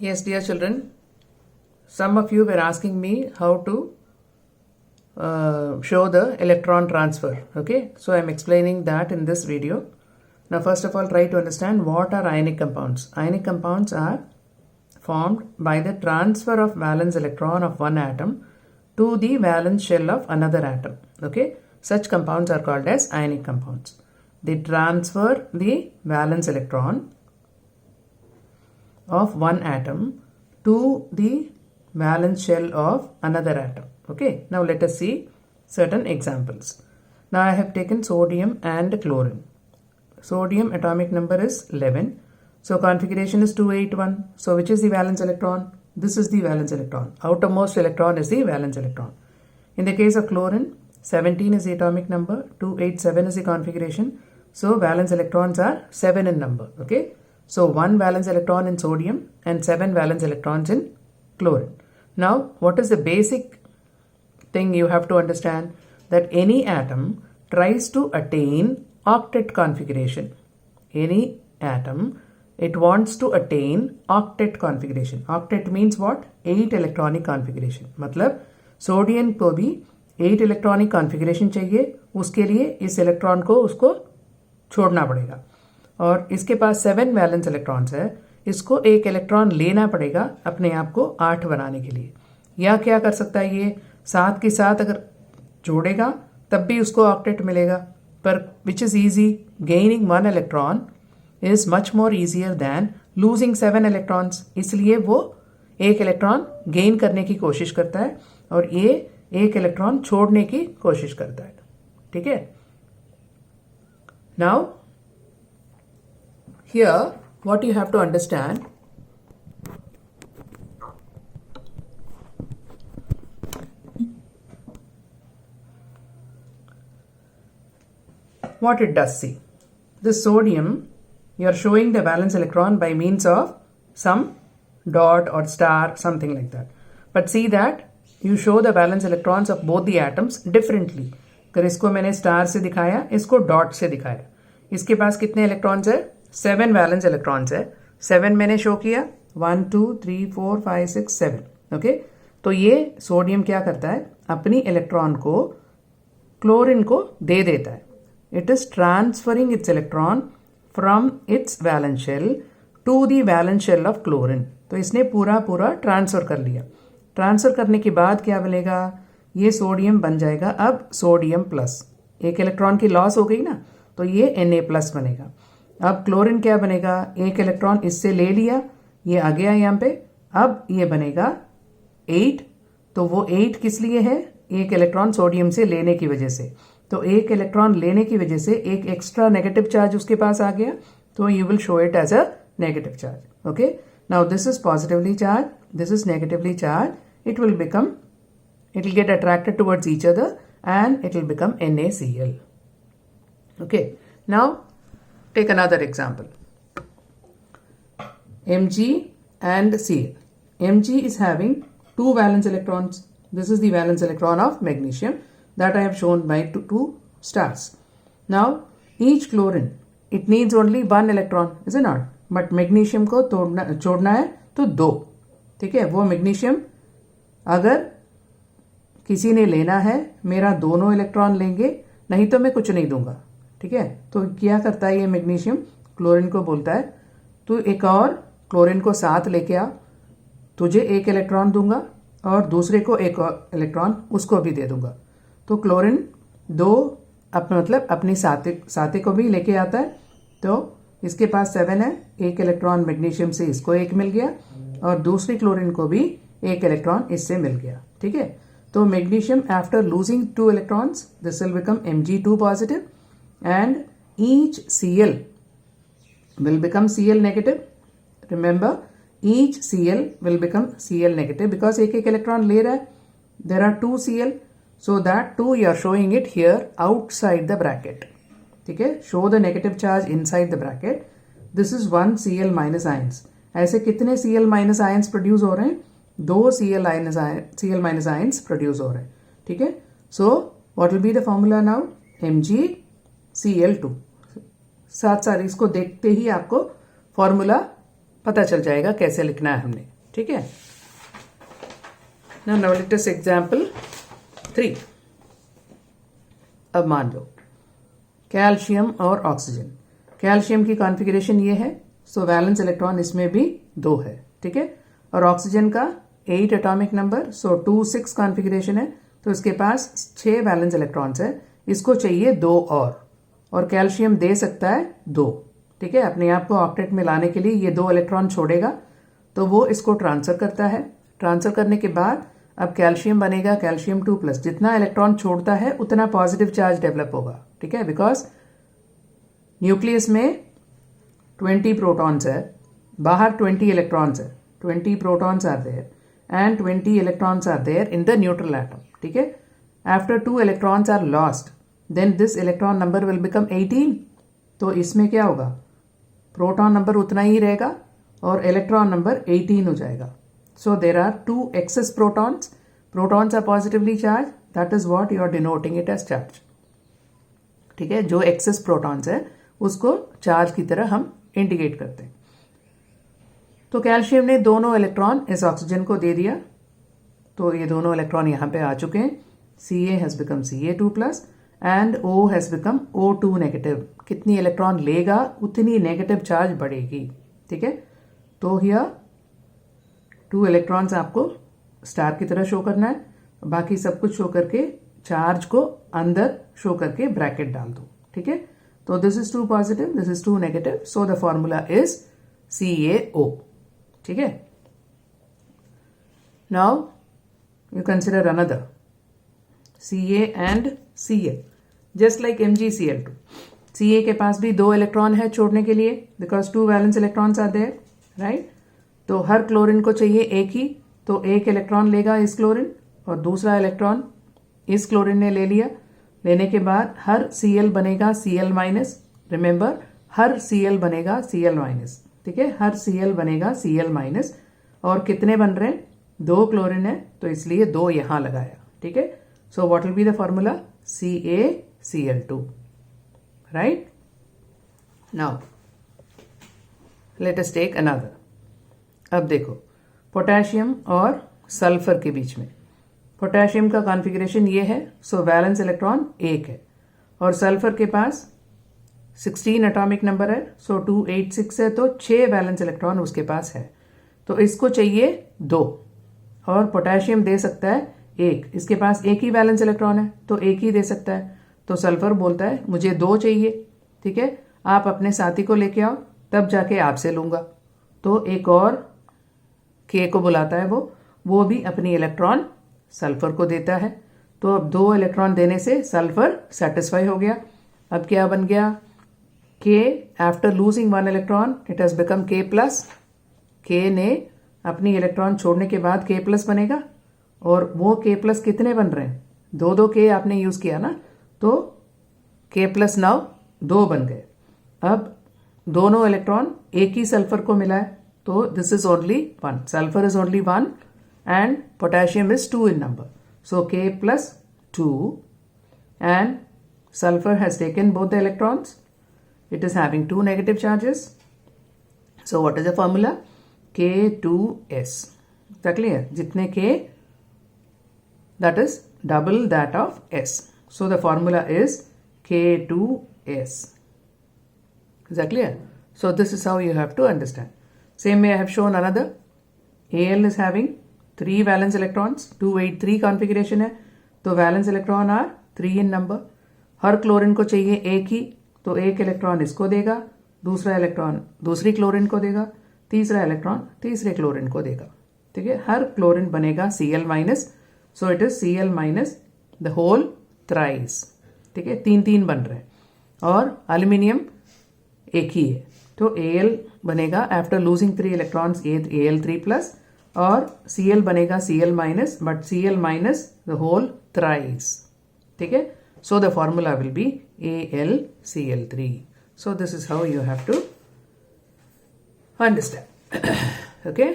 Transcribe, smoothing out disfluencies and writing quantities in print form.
Yes, dear children, some of you were asking me how to show the electron transfer. Okay, so I'm explaining that in this video. Now, first of all, try to understand what are ionic compounds. Ionic compounds are formed by the transfer of valence electron of one atom to the valence shell of another atom. Okay, such compounds are called as ionic compounds. They transfer the valence electron of one atom to the valence shell of another atom. Okay, now let us see certain examples. Now I have taken sodium and chlorine. Sodium atomic number is 11. So configuration is 281. So which is the valence electron? This is the valence electron. Outermost electron is the valence electron. In the case of chlorine, 17 is the atomic number, 287 is the configuration. So valence electrons are 7 in number. Okay. So 1 valence electron in sodium and 7 valence electrons in chlorine. Now, what is the basic thing you have to understand? That any atom tries to attain octet configuration. Any atom, it wants to attain octet configuration. Octet means what? 8 electronic configuration. मतलब sodium को भी 8 electronic configuration चाहिए, उसके लिए इस electron को उसको छोड़ना पड़ेगा. और इसके पास 7 वैलेंस इलेक्ट्रॉन्स है, इसको एक इलेक्ट्रॉन लेना पड़ेगा अपने आप को 8 बनाने के लिए. या क्या कर सकता है, ये 7 के साथ अगर जोड़ेगा तब भी उसको ऑक्टेट मिलेगा. पर which is easy, gaining 1 electron is much more easier than losing 7 electrons. इसलिए वो एक इलेक्ट्रॉन गेन करने की कोशिश करता है और ये एक इलेक्ट्रॉन छोड़ने की कोशिश करता है. ठीक है. Now here what you have to understand, what it does. See, this sodium, you are showing the valence electron by means of some dot or star, something like that. But see that you show the valence electrons of both the atoms differently. अगर इसको मैंने star से दिखाया, इसको dot से दिखाया. इसके पास कितने इलेक्ट्रॉन्स है? 7 वैलेंस इलेक्ट्रॉन्स है. 7 मैंने शो किया, 1 2 3 4 5 6 7. ओके, तो ये सोडियम क्या करता है, अपनी इलेक्ट्रॉन को क्लोरीन को दे देता है. It is transferring its electron from its valence shell to the valence shell of chlorine. तो इसने पूरा ट्रांसफर कर लिया. ट्रांसफर करने के बाद क्या बनेगा, ये सोडियम बन जाएगा अब सोडियम प्लस. एक इलेक्ट्रॉन की लॉस हो गई ना, तो ये Na प्लस बनेगा. अब क्लोरीन क्या बनेगा, एक इलेक्ट्रॉन इससे ले लिया, ये आ गया यहाँ पे. अब ये बनेगा 8. तो वो 8 किस लिए है, एक इलेक्ट्रॉन सोडियम से लेने की वजह से. तो एक इलेक्ट्रॉन लेने की वजह से एक एक्स्ट्रा नेगेटिव चार्ज उसके पास आ गया, तो you will show it as a negative charge. Okay, now this is positively charge, this is negatively charge. It will get attracted towards each other and it will become NaCl. Okay, now take another example. Mg and Cl. Mg is having 2 valence electrons. This is the valence electron of magnesium that I have shown by 2 stars. Now each chlorine, it needs only 1 electron, is it not? But magnesium को छोड़ना है तो 2. ठीक है, वो magnesium अगर किसी ने लेना है, मेरा दोनों इलेक्ट्रॉन लेंगे, नहीं तो मैं कुछ नहीं दूंगा. ठीक है, तो क्या करता है ये मैग्नीशियम, क्लोरीन को बोलता है तू एक और क्लोरीन को साथ लेके आ, तुझे एक इलेक्ट्रॉन दूंगा और दूसरे को एक और इलेक्ट्रॉन उसको भी दे दूंगा. तो क्लोरीन 2 मतलब अपनी साथे को भी लेके आता है. तो इसके पास 7 है, एक इलेक्ट्रॉन मैग्नीशियम से इसको एक मिल गया और दूसरी क्लोरीन को भी एक इलेक्ट्रॉन इससे मिल गया. ठीक है, तो magnesium after losing 2 electrons, this will become Mg2 positive and each Cl will become Cl negative. Remember, each Cl will become Cl negative because एक इलेक्ट्रॉन ले रहा है. There are 2 Cl, so that 2 you are showing it here outside the bracket. ठीक है, show the negative charge inside the bracket. This is 1 Cl minus ions. ऐसे कितने Cl minus ions produce हो रहे हैं? 2 Cl minus ions प्रोड्यूस हो रहे हैं. ठीक है, so what will be the formula now? MgCl2. साथ साथ इसको देखते ही आपको फॉर्मूला पता चल जाएगा कैसे लिखना है हमने, ठीक है। नाउ लेट अस एग्जांपल 3। अब मान लो कैल्शियम और ऑक्सीजन। कैल्शियम की कॉन्फ़िगरेशन ये है, सो वैलेंस इलेक्ट्रॉन इसमें भी 2 है, ठीक है। और ऑक्सीजन का 8 एटॉमिक नंबर, सो 2 6 कॉन्फ़िगरेशन है, तो इसके पास 6 वैलेंस इलेक्ट्रॉन्स है। इसको चाहिए 2 और कैल्शियम दे सकता है 2, ठीक है। अपने आप को ऑक्टेट में लाने के लिए ये 2 इलेक्ट्रॉन छोड़ेगा, तो वो इसको ट्रांसफर करता है। ट्रांसफर करने के बाद अब कैल्शियम बनेगा कैल्शियम 2+। जितना इलेक्ट्रॉन छोड़ता है उतना पॉजिटिव चार्ज डेवलप होगा, ठीक है, बिकॉज न्यूक्लियस में 20 प्रोटॉन्स है, बाहर 20 इलेक्ट्रॉन्स है। 20 protons are there and 20 electrons are there in the neutral atom, ठीक है। After 2 electrons are lost, then this electron number will become 18। तो इसमें क्या होगा, प्रोटॉन नंबर उतना ही रहेगा और इलेक्ट्रॉन नंबर 18 हो जाएगा। So there are 2 excess protons. Protons are positively charged. That is what you are denoting it as charge. ठीक है, जो excess protons है उसको चार्ज की तरह हम इंडिकेट करते हैं। तो कैल्शियम ने दोनों इलेक्ट्रॉन इस ऑक्सीजन को दे दिया, तो ये दोनों इलेक्ट्रॉन यहाँ पे आ चुके हैं। Ca has become Ca2+ and O has become O2-। कितनी इलेक्ट्रॉन लेगा उतनी नेगेटिव चार्ज बढ़ेगी, ठीक है। तो हियर 2 इलेक्ट्रॉन्स आपको स्टार की तरह शो करना है, बाकी सब कुछ शो करके चार्ज को अंदर शो करके ब्रैकेट डाल दो, ठीक है। तो this is 2 positive, this is 2 negative, so the formula is CaO, ठीक है। Now you consider another Ca and Cl, just like MgCl2। Ca के पास भी 2 इलेक्ट्रॉन है छोड़ने के लिए, because 2 valence electrons are there, right. तो हर क्लोरीन को चाहिए एक ही, तो एक इलेक्ट्रॉन लेगा इस क्लोरीन और दूसरा इलेक्ट्रॉन इस क्लोरीन ने ले लिया। लेने के बाद हर Cl बनेगा Cl-। रिमेंबर, हर Cl बनेगा Cl-, ठीक है, हर Cl बनेगा Cl-। और कितने बन रहे हैं, 2 क्लोरीन है तो इसलिए 2 यहां लगाया, ठीक है। So what will be the formula, CaCl2, right. Now let us take another. अब देखो पोटेशियम और सल्फर के बीच में, पोटेशियम का कॉन्फ़िगरेशन ये है, सो वैलेंस इलेक्ट्रॉन 1 है और सल्फर के पास 16 एटॉमिक नंबर है, सो 286 है, तो 6 वैलेंस इलेक्ट्रॉन उसके पास है। तो इसको चाहिए 2 और पोटेशियम दे सकता है 1। इसके पास एक ही वैलेंस इलेक्ट्रॉन है तो 1 ही दे सकता है। तो सल्फर बोलता है मुझे 2 चाहिए, ठीक है, आप अपने साथी को लेके आओ तब जाके आपसे लूंगा। तो एक और K को बुलाता है, वो भी अपनी इलेक्ट्रॉन सल्फर को देता है। तो अब 2 इलेक्ट्रॉन देने से सल्फर सेटिस्फाई हो गया। अब क्या बन गया, K after losing 1 electron it has become K+। K ने अपनी इलेक्ट्रॉन छोड़ने के बाद K+ बनेगा और वो K+ कितने बन रहे हैं, 2 K आपने यूज किया ना, तो K+ नाउ 2 बन गए। अब दोनों इलेक्ट्रॉन एक ही सल्फर को मिला है, तो this is only 1, sulphur is only 1 and potassium is 2 in number, so K+2 and sulfur has taken both the electrons. It is having 2 negative charges. So what is the formula? K2S. Is that clear? Jitne K, that is double that of S. So the formula is K2S. Is that clear? So this is how you have to understand. Same way I have shown another. Al is having 3 valence electrons, 283 configuration है, तो valence electron are 3 in number. Her chlorine को चाहिए एक ही, तो एक electron इसको देगा, दूसरा इलेक्ट्रॉन दूसरी क्लोरीन को देगा, तीसरा इलेक्ट्रॉन तीसरे क्लोरीन को देगा, ठीक है। हर क्लोरीन बनेगा Cl-, so it is Cl- the whole thrice, ठीक है, 3 बन रहे हैं। और एल्यूमिनियम एक ही है, तो Al बनेगा आफ्टर लूजिंग 3 इलेक्ट्रॉन्स Al3+, और Cl बनेगा Cl-, but Cl- the whole thrice, ठीक है। So the formula will be AlCl3. So this is how you have to understand. Okay.